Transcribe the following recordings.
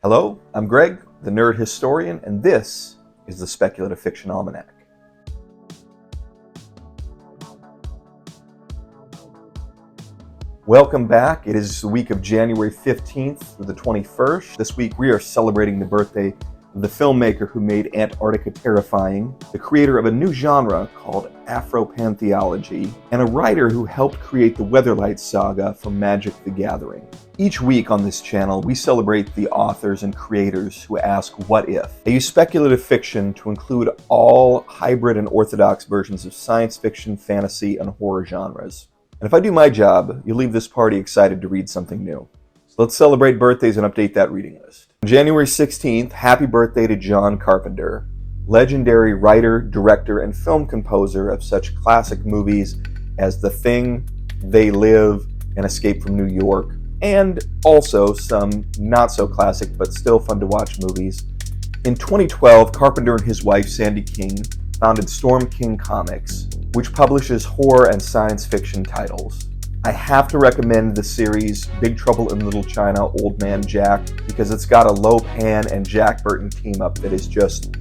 Hello, I'm Greg, the Nerd Historian, and this is the Speculative Fiction Almanac. Welcome back. It is the week of January 15th through the 21st. This week we are celebrating the birthday of the filmmaker who made Antarctica terrifying, the creator of a new genre called Afropantheology, and a writer who helped create the Weatherlight saga from Magic the Gathering. Each week on this channel, we celebrate the authors and creators who ask, what if? I use speculative fiction to include all hybrid and orthodox versions of science fiction, fantasy, and horror genres. And if I do my job, you'll leave this party excited to read something new. So let's celebrate birthdays and update that reading list. On January 16th, happy birthday to John Carpenter, legendary writer, director, and film composer of such classic movies as The Thing, They Live, and Escape from New York, and also some not-so-classic but still fun-to-watch movies. In 2012, Carpenter and his wife, Sandy King, founded Storm King Comics, which publishes horror and science fiction titles. I have to recommend the series Big Trouble in Little China, Old Man Jack, because it's got a Lopan and Jack Burton team-up that is just...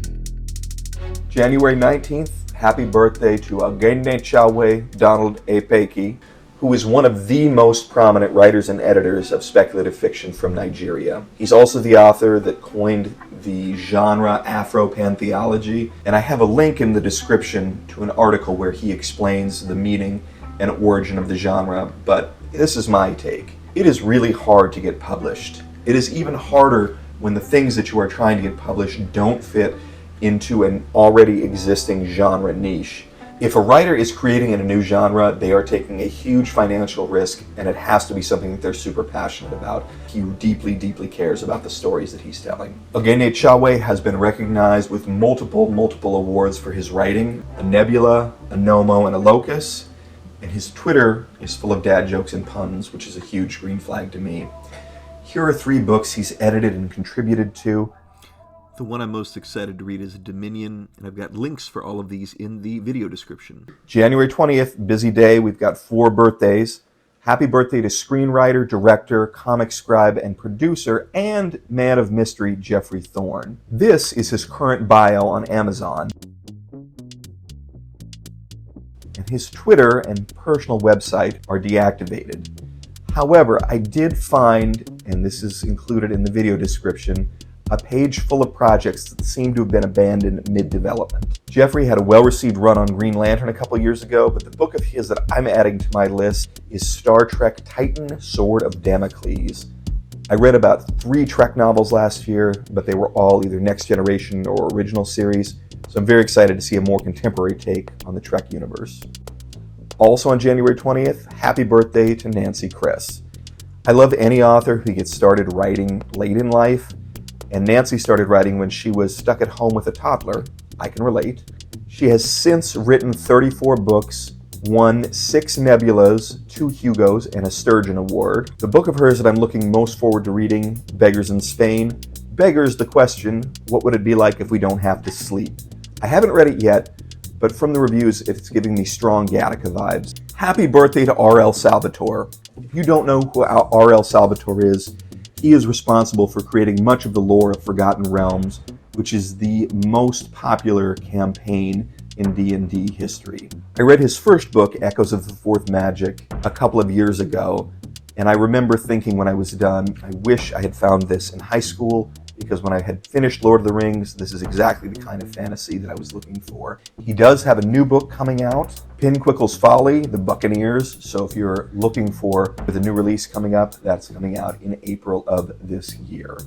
January 19th, happy birthday to Oghenechovwe Donald Ekpeki, who is one of the most prominent writers and editors of speculative fiction from Nigeria. He's also the author that coined the genre Afropantheology, and I have a link in the description to an article where he explains the meaning and origin of the genre, but this is my take. It is really hard to get published. It is even harder when the things that you are trying to get published don't fit into an already existing genre niche. If a writer is creating in a new genre, they are taking a huge financial risk, and it has to be something that they're super passionate about. He deeply, deeply cares about the stories that he's telling. Oghenechovwe has been recognized with multiple awards for his writing, a Nebula, a Nomo, and a Locus, and his Twitter is full of dad jokes and puns, which is a huge green flag to me. Here are 3 books he's edited and contributed to. The one I'm most excited to read is Dominion, and I've got links for all of these in the video description. January 20th, busy day. We've got 4 birthdays. Happy birthday to screenwriter, director, comic scribe, and producer, and man of mystery, Geoffrey Thorne. This is his current bio on Amazon. And his Twitter and personal website are deactivated. However, I did find, and this is included in the video description, a page full of projects that seem to have been abandoned mid-development. Geoffrey had a well-received run on Green Lantern a couple years ago, but the book of his that I'm adding to my list is Star Trek Titan, Sword of Damocles. I read about 3 Trek novels last year, but they were all either Next Generation or original series, so I'm very excited to see a more contemporary take on the Trek universe. Also on January 20th, happy birthday to Nancy Kress. I love any author who gets started writing late in life, and Nancy started writing when she was stuck at home with a toddler. I can relate. She has since written 34 books, won 6 Nebulas, 2 Hugos, and a Sturgeon Award. The book of hers that I'm looking most forward to reading, Beggars in Spain, beggars the question, what would it be like if we don't have to sleep? I haven't read it yet, but from the reviews, it's giving me strong Gattaca vibes. Happy birthday to R.L. Salvatore. If you don't know who R.L. Salvatore is, he is responsible for creating much of the lore of Forgotten Realms, which is the most popular campaign in D&D history. I read his first book, Echoes of the Fourth Magic, a couple of years ago, and I remember thinking when I was done, I wish I had found this in high school, because when I had finished Lord of the Rings, this is exactly the kind of fantasy that I was looking for. He does have a new book coming out, Pinquickle's Folly, The Buccaneers, so if you're looking for the new release coming up, that's coming out in April of this year.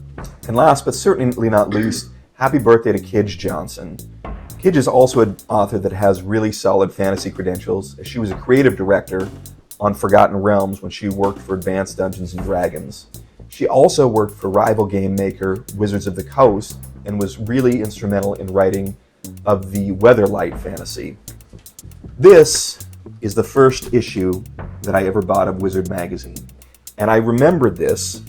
And last but certainly not least, happy birthday to Kij Johnson. Kij is also an author that has really solid fantasy credentials, as she was a creative director on Forgotten Realms when she worked for Advanced Dungeons & Dragons. She also worked for rival game maker Wizards of the Coast and was really instrumental in writing of the Weatherlight fantasy. This is the first issue that I ever bought of Wizard magazine. And I remembered this.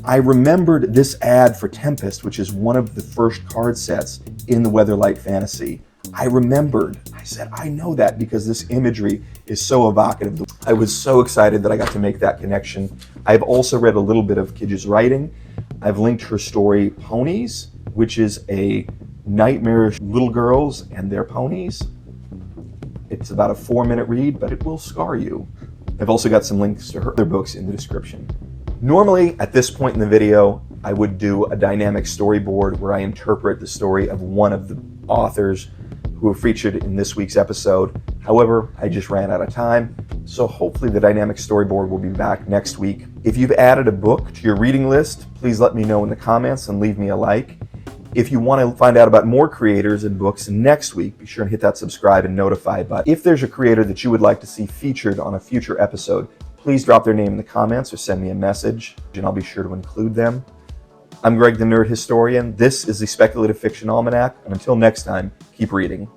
I remembered this ad for Tempest, which is one of the first card sets in the Weatherlight fantasy. I said, I know that because this imagery is so evocative. I was so excited that I got to make that connection. I've also read a little bit of Kij's writing. I've linked her story Ponies, which is a nightmarish little girls and their ponies. It's about a 4-minute read, but it will scar you. I've also got some links to her other books in the description. Normally, at this point in the video, I would do a dynamic storyboard where I interpret the story of one of the authors who are featured in this week's episode. However, I just ran out of time, so hopefully the dynamic storyboard will be back next week. If you've added a book to your reading list, please let me know in the comments and leave me a like. If you want to find out about more creators and books next week, be sure and hit that subscribe and notify button. If there's a creator that you would like to see featured on a future episode, please drop their name in the comments or send me a message, and I'll be sure to include them. I'm Greg the Nerd Historian. This is the Speculative Fiction Almanac, and until next time, keep reading.